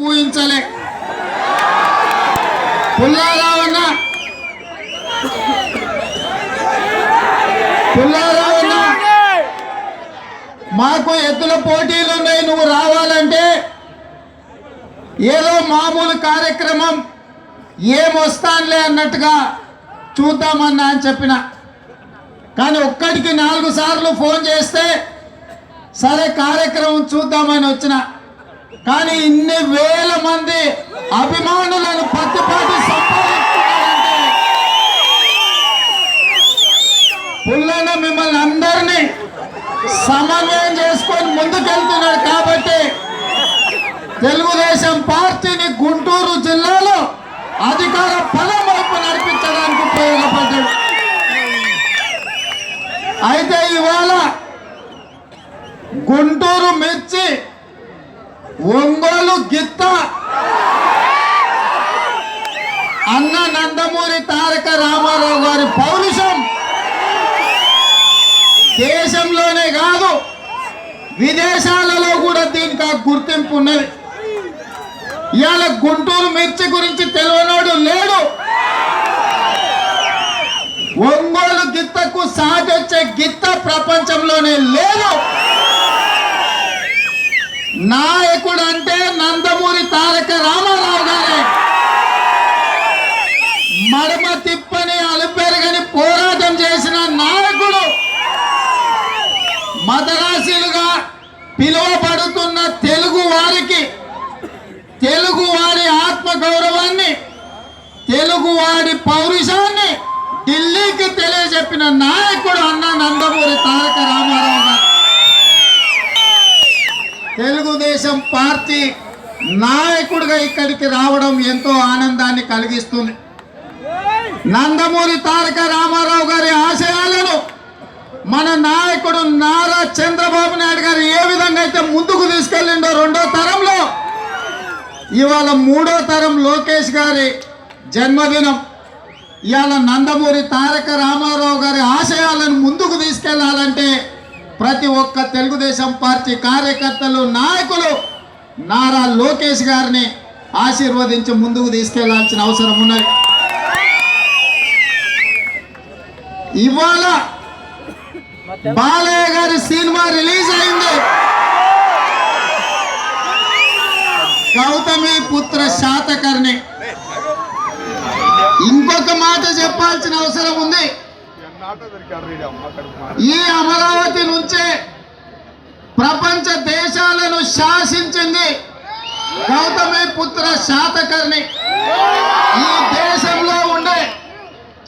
ఊహించలే. పుల్లారావన్న మాకు ఎద్దుల పోటీలు ఉన్నాయి, నువ్వు రావాలంటే ఏదో మామూలు కార్యక్రమం ఏమొస్తానులే అన్నట్టుగా చూద్దామన్నా అని చెప్పిన. కానీ ఒక్కడికి 4 సార్లు ఫోన్ చేస్తే సరే కార్యక్రమం చూద్దామని వచ్చిన. కానీ ఇన్ని వేల మంది అభిమానులను పత్తిపాటి సంపాదిస్తున్నారంటే పుల్లన్న మిమ్మల్ని అందరినీ సమన్వయం చేసుకొని ముందుకెళ్తున్నాడు. కాబట్టి తెలుగుదేశం పార్టీని గుంటూరు జిల్లాలో అధికార పదం వైపు నడిపించడానికి ఉపయోగపడ్డాడు. అయితే ఇవాళ గుంటూరు మిర్చి, ఒంగోలు గిత్త, అన్న నందమూరి తారక రామారావు గారి పౌరుషం దేశంలోనే కాదు విదేశాలలో కూడా దీనికి ఆ గుర్తింపు ఉన్నది. ఇవాళ గుంటూరు మిర్చి గురించి తెలియనోడు లేడు. ఒంగోలు గిత్తకు సాగొచ్చే గిత్త ప్రపంచంలోనే లేదు. నాయకుడు అంటే నందమూరి తారక రామారావు గారే. మడమ తిప్పని అలుపెరగని పోరాటం చేసిన నాయకుడు. మదరాసీలుగా పిలువబడుతున్న తెలుగు వారికి తెలుగు వారి ఆత్మగౌరవాన్ని, తెలుగు వారి పౌరుషాన్ని ఢిల్లీకి తెలియజెప్పిన నాయకుడు అన్న నందమూరి తారక రామారావు గారు. తెలుగుదేశం పార్టీ నాయకుడిగా ఇక్కడికి రావడం ఎంతో ఆనందాన్ని కలిగిస్తుంది. నందమూరి తారక రామారావు గారి ఆశయాలను మన నాయకుడు నారా చంద్రబాబు నాయుడు గారు ఏ విధంగా అయితే ముందుకు తీసుకెళ్ళిండో 2వ తరంలో, ఇవాళ 3వ తరం లోకేష్ గారి జన్మదినం. ఇవాళ నందమూరి తారక రామారావు గారి ఆశయాలను ముందుకు తీసుకెళ్లాలంటే ప్రతి ఒక్క తెలుగుదేశం పార్టీ కార్యకర్తలు, నాయకులు నారా లోకేష్ గారిని ఆశీర్వదించి ముందుకు తీసుకెళ్లాల్సిన అవసరం ఉన్నది. ఇవాళ బాలయ్య గారి సినిమా రిలీజ్ అయింది. గౌతమి పుత్ర శాతకర్ణి. ఇంకొక మాట చెప్పాల్సిన అవసరం ఉంది. ఈ అమరావతి నుంచే ప్రపంచ దేశాలను శాసించింది గౌతమి పుత్ర శాతకర్ణి. ఈ దేశంలో ఉండే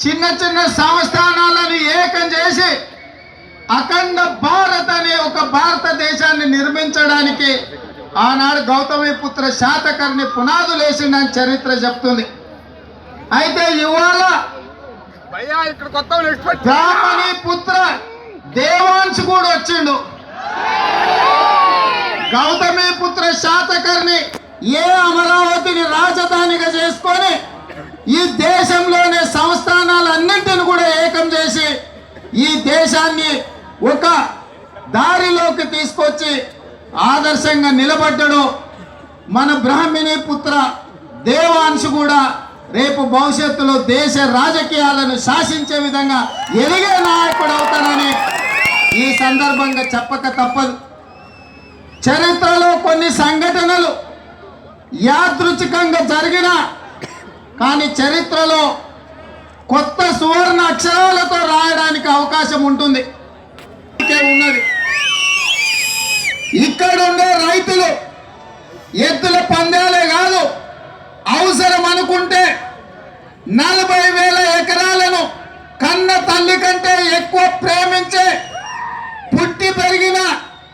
చిన్న చిన్న సంస్థానాలను ఏకం చేసి అఖండ భారత్ అనే ఒక భారతదేశాన్ని నిర్మించడానికి ఆనాడు గౌతమి పుత్ర శాతకర్ణి పునాదులు వేసిండని చరిత్ర చెప్తుంది. అయితే ఇవాళ బ్రాహ్మణి పుత్ర దేవాంశ్ కూడా వచ్చిండు. గౌతమి పుత్ర శాతకర్ణి ఏ అమరావతిని రాజధానిగా చేసుకొని ఈ దేశంలోనే సంస్థానాలన్నింటిని కూడా ఏకం చేసి ఈ దేశాన్ని ఒక దారిలోకి తీసుకొచ్చి ఆదర్శంగా నిలబడ్డాడు. మన బ్రాహ్మణి పుత్ర దేవాంశ్ కూడా రేపు భవిష్యత్తులో దేశ రాజకీయాలను శాసించే విధంగా ఎదిగే నాయకుడు అవుతానని ఈ సందర్భంగా చెప్పక తప్పదు. చరిత్రలో కొన్ని సంఘటనలు యాదృచ్ఛికంగా జరిగిన, కానీ చరిత్రలో కొత్త సువర్ణ అక్షరాలతో రాయడానికి అవకాశం ఉంటుంది ఉన్నది. ఇక్కడ ఉండే రైతులు ఎద్దుల పందేలే కాదు, అవసరం అనుకుంటే 40,000 ఎకరాలను కన్న తల్లి కంటే ఎక్కువ ప్రేమించే, పుట్టి పెరిగిన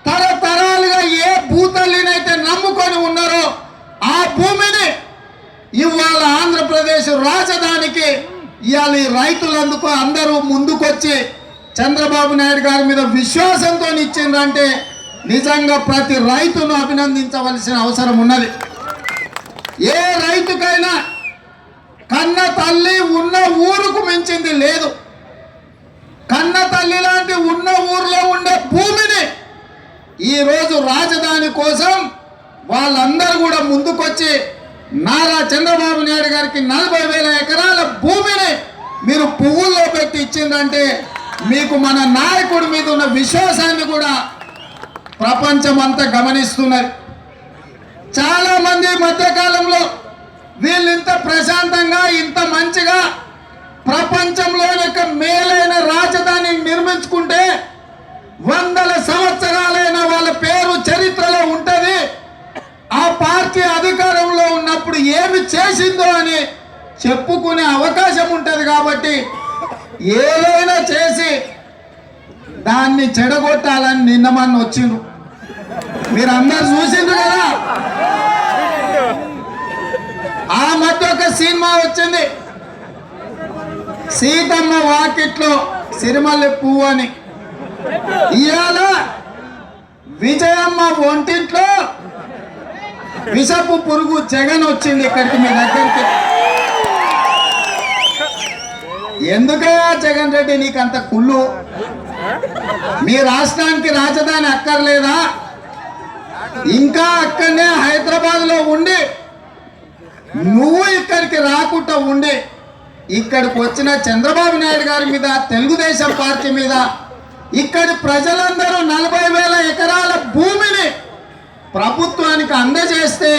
తరతరాలుగా ఏ భూతల్లినైతే నమ్ముకొని ఉన్నారో ఆ భూమిని ఇవాళ ఆంధ్రప్రదేశ్ రాజధానికి ఇవాళ రైతులందుకు అందరూ ముందుకొచ్చి చంద్రబాబు నాయుడు గారి మీద విశ్వాసంతో ఇచ్చిందంటే నిజంగా ప్రతి రైతును అభినందించవలసిన అవసరం ఉన్నది. ఏ రైతుకైనా కన్న తల్లి ఉన్న ఊరుకు మించింది లేదు. కన్న తల్లి లాంటి ఉన్న ఊర్లో ఉండే భూమిని ఈ రోజు రాజధాని కోసం వాళ్ళందరూ కూడా ముందుకొచ్చి వచ్చి నారా చంద్రబాబు నాయుడు గారికి 40,000 ఎకరాల భూమిని మీరు పువ్వుల్లో పెట్టి ఇచ్చిందంటే మీకు మన నాయకుడి మీద ఉన్న విశ్వాసాన్ని కూడా ప్రపంచం అంతా గమనిస్తున్నది. చాలా మంది మధ్యకాలంలో వీళ్ళు ఇంత ప్రశాంతంగా ఇంత మంచిగా ప్రపంచంలోని ఒక మేలైన రాజధానిని నిర్మించుకుంటే 100 సంవత్సరాలైన వాళ్ళ పేరు చరిత్రలో ఉంటది. ఆ పార్టీ అధికారంలో ఉన్నప్పుడు ఏమి చేసిందో అని చెప్పుకునే అవకాశం ఉంటది. కాబట్టి ఏదైనా చేసి దాన్ని చెడగొట్టాలని నిన్నమన్న వచ్చిండ్రు. మీరు అందరు చూసిండ్రు కదా. ఆ మధ్య ఒక సినిమా వచ్చింది, సీతమ్మ వాకిట్లో సిరిమల్లె పువ్వు అని. ఇవాళ విజయమ్మ ఒంటింట్లో విషపు పురుగు జగన్ వచ్చింది ఇక్కడికి మీ దగ్గరికి. ఎందుకయ్యా జగన్ రెడ్డి నీకు అంత కుళ్ళు? మీ రాష్ట్రానికి రాజధాని అక్కర్లేదా? ఇంకా అక్కడనే హైదరాబాద్ లో ఉండి నువ్వు ఇక్కడికి రాకుండా ఉండి ఇక్కడికి వచ్చిన చంద్రబాబు నాయుడు గారి మీద, తెలుగుదేశం పార్టీ మీద, ఇక్కడి ప్రజలందరూ 40,000 ఎకరాల భూమిని ప్రభుత్వానికి అందజేస్తే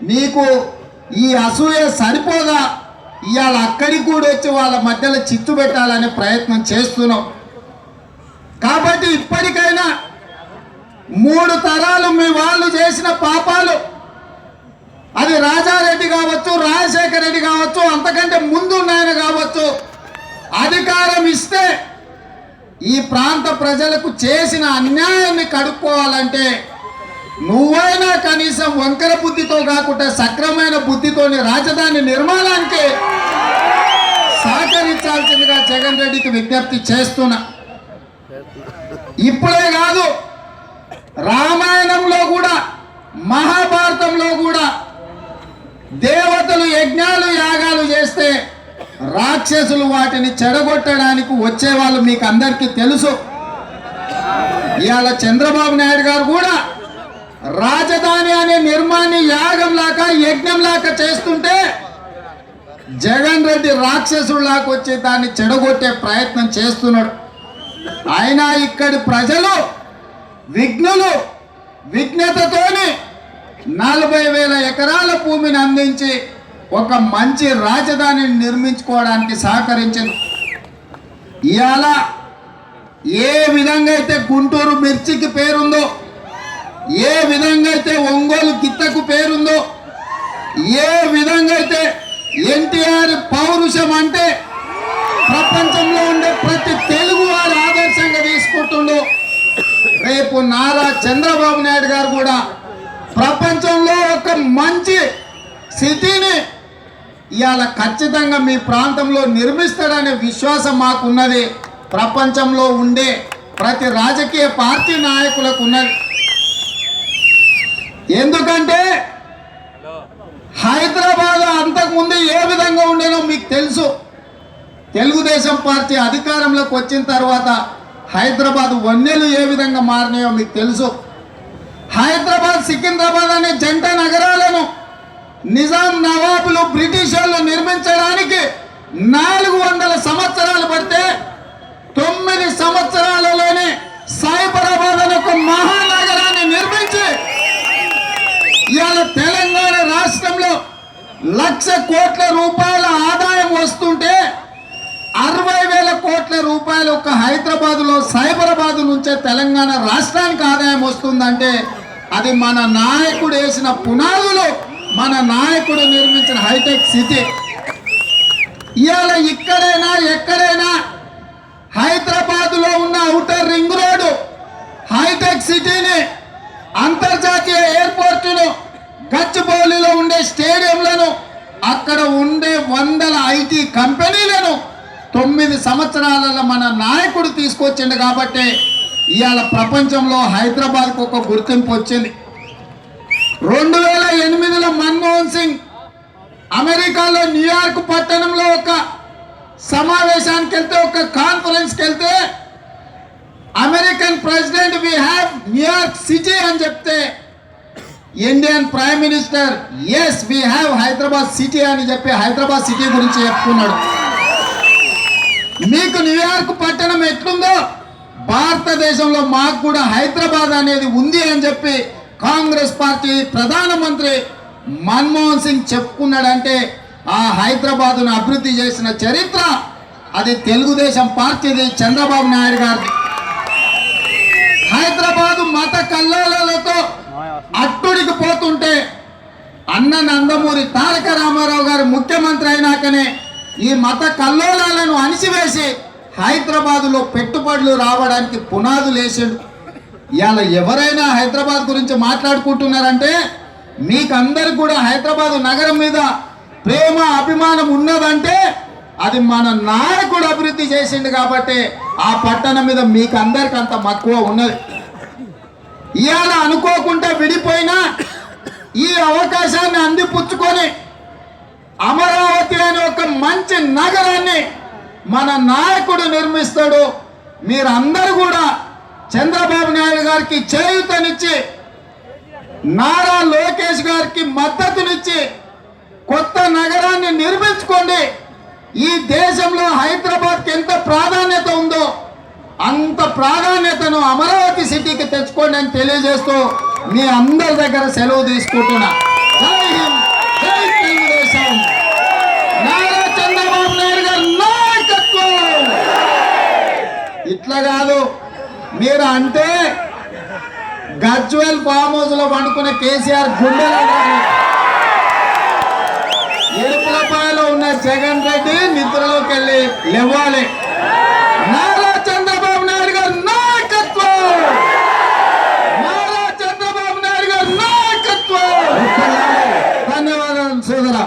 నీకు ఈ అసూయ సరిపోదా? ఇవాళ అక్కడికి కూడా వచ్చి వాళ్ళ మధ్యలో చిచ్చు పెట్టాలనే ప్రయత్నం చేస్తున్నావు. కాబట్టి ఇప్పటికైనా 3 తరాలు మీ వాళ్ళు చేసిన పాపాలు, అది రాజారెడ్డి కావచ్చు, రాజశేఖర రెడ్డి కావచ్చు, అంతకంటే ముందు నాయన కావచ్చు, అధికారం ఇస్తే ఈ ప్రాంత ప్రజలకు చేసిన అన్యాయాన్ని కడుక్కోవాలంటే నువ్వైనా కనీసం వంకర బుద్ధితో కాకుండా సక్రమైన బుద్ధితోని రాజధాని నిర్మాణానికి సహకరించాల్సిందిగా జగన్ రెడ్డికి విజ్ఞప్తి చేస్తున్నా. ఇప్పుడే కాదు, రామాయణంలో కూడా, మహాభారతంలో కూడా దేవతలు యజ్ఞాలు యాగాలు చేస్తే రాక్షసులు వాటిని చెడగొట్టడానికి వచ్చేవాళ్ళు మీకు అందరికీ తెలుసు. ఇవాళ చంద్రబాబు నాయుడు గారు కూడా రాజధాని అనే నిర్మాణి యాగంలాగా యజ్ఞంలాగా చేస్తుంటే జగన్ రెడ్డి రాక్షసుల్లాగా వచ్చి దాన్ని చెడగొట్టే ప్రయత్నం చేస్తున్నాడు. అయినా ఇక్కడి ప్రజలు విఘ్నులు విఘ్నతతోని 40,000 ఎకరాల భూమిని అందించి ఒక మంచి రాజధానిని నిర్మించుకోవడానికి సహకరించింది. ఇవాళ ఏ విధంగా అయితే గుంటూరు మిర్చికి పేరుందో, ఏ విధంగా అయితే ఒంగోలు గిత్తకు పేరుందో, ఏ విధంగా అయితే ఎన్టీఆర్ పౌరుషం అంటే ప్రపంచంలో ఉండే ప్రతి తెలుగు వారు ఆదర్శంగా తీసుకుంటుండో, రేపు నారా చంద్రబాబు నాయుడు గారు కూడా ప్రపంచంలో ఒక మంచి సిటీని ఇవాళ ఖచ్చితంగా మీ ప్రాంతంలో నిర్మిస్తాడనే విశ్వాసం మాకున్నది. ప్రపంచంలో ఉండే ప్రతి రాజకీయ పార్టీ నాయకులకు ఉన్నది. ఎందుకంటే హైదరాబాద్ అంతకుముందు ఏ విధంగా ఉండేనో మీకు తెలుసు. తెలుగుదేశం పార్టీ అధికారంలోకి వచ్చిన తర్వాత హైదరాబాద్ వన్యలు ఏ విధంగా మారినాయో మీకు తెలుసు. హైదరాబాద్, సికింద్రాబాద్ అనే జంట నగరాలను నిజాం, నవాబులు, బ్రిటిష్ వాళ్ళు నిర్మించడానికి 400 సంవత్సరాలు పడితే 9 సంవత్సరాలలోనే సైబరాబాద్ అనే ఒక మహానగరాన్ని నిర్మించి ఇవాళ తెలంగాణ రాష్ట్రంలో 1,00,000 కోట్ల రూపాయల ఆదాయం వస్తుంటే 60,000 కోట్ల రూపాయలు ఒక హైదరాబాద్లో సైబరాబాద్ నుంచే తెలంగాణ రాష్ట్రానికి ఆదాయం వస్తుందంటే అది మన నాయకుడు వేసిన పునాదులు, మన నాయకుడు నిర్మించిన హైటెక్ సిటీ. ఇవాళ ఇక్కడైనా ఎక్కడైనా హైదరాబాద్లో ఉన్న ఔటర్ రింగ్ రోడ్డు, హైటెక్ సిటీని, అంతర్జాతీయ ఎయిర్పోర్టును, గచ్చిబౌలిలో ఉండే స్టేడియంలను, అక్కడ ఉండే 100 ఐటీ కంపెనీలను 9 సంవత్సరాలలో మన నాయకుడు తీసుకొచ్చిండు. కాబట్టి ఇవాళ ప్రపంచంలో హైదరాబాద్కు ఒక గుర్తింపు వచ్చింది. 2008లో మన్మోహన్ సింగ్ అమెరికాలో న్యూయార్క్ పట్టణంలో ఒక సమావేశానికి వెళ్తే, ఒక కాన్ఫరెన్స్కి వెళ్తే American president we have New York city అని చెప్తే Indian prime minister yes we have Hyderabad city అని చెప్పి హైదరాబాద్ సిటీ గురించి చెప్పుకున్నాడు. మీకు న్యూయార్క్ పట్టణం ఎట్లుందో భారతదేశంలో మాకు కూడా హైదరాబాద్ అనేది ఉంది అని చెప్పి కాంగ్రెస్ పార్టీ ప్రధానమంత్రి మన్మోహన్ సింగ్ చెప్పుకున్నాడంటే ఆ హైదరాబాదును అభివృద్ధి చేసిన చరిత్ర అది తెలుగుదేశం పార్టీది, చంద్రబాబు నాయుడు గారిది. హైదరాబాదు మత కల్లోలతో అట్టుడికి పోతుంటే అన్న నందమూరి తారక రామారావు గారు ముఖ్యమంత్రి అయినాకనే ఈ మత కల్లోలాలను అణిచివేసి హైదరాబాదులో పెట్టుబడులు రావడానికి పునాదులు వేసాడు. ఇవాళ ఎవరైనా హైదరాబాద్ గురించి మాట్లాడుకుంటున్నారంటే మీకు అందరికి కూడా హైదరాబాదు నగరం మీద ప్రేమ అభిమానం ఉన్నదంటే అది మన నాయకుడు అభివృద్ధి చేసిండు కాబట్టి ఆ పట్టణం మీద మీకు అందరికి అంత మక్కువ ఉన్నది. ఇవాళ అనుకోకుండా విడిపోయినా ఈ అవకాశాన్ని అందిపుచ్చుకొని అమరావతి అనే ఒక మంచి నగరాన్ని మన నాయకుడు నిర్మిస్తాడు. మీరందరూ కూడా చంద్రబాబు నాయుడు గారికి చేయూతనిచ్చి నారా లోకేష్ గారికి మద్దతునిచ్చి కొత్త నగరాన్ని నిర్మించుకోండి. ఈ దేశంలో హైదరాబాద్కి ఎంత ప్రాధాన్యత ఉందో అంత ప్రాధాన్యతను అమరావతి సిటీకి తెచ్చుకోండి అని తెలియజేస్తూ మీ అందరి దగ్గర సెలవు తీసుకుంటున్నా. జై హింద్, జై తెలుగుదేశం. నారా చంద్రబాబు నాయుడు గారి నాయకత్వం. ఇట్లా కాదు, మీరు అంటే గజ్వెల్ ఫామ్ హౌస్ లో పండుకున్న కేసీఆర్ గుండెలో ఎరుపులపాయలో ఉన్న జగన్ రెడ్డి నిద్రలోకి వెళ్ళి లేవాలి. నారా చంద్రబాబు నాయుడు గారి నాయకత్వం, నారా చంద్రబాబు నాయుడు గారి నాయకత్వం. ధన్యవాదాలు సోదరా.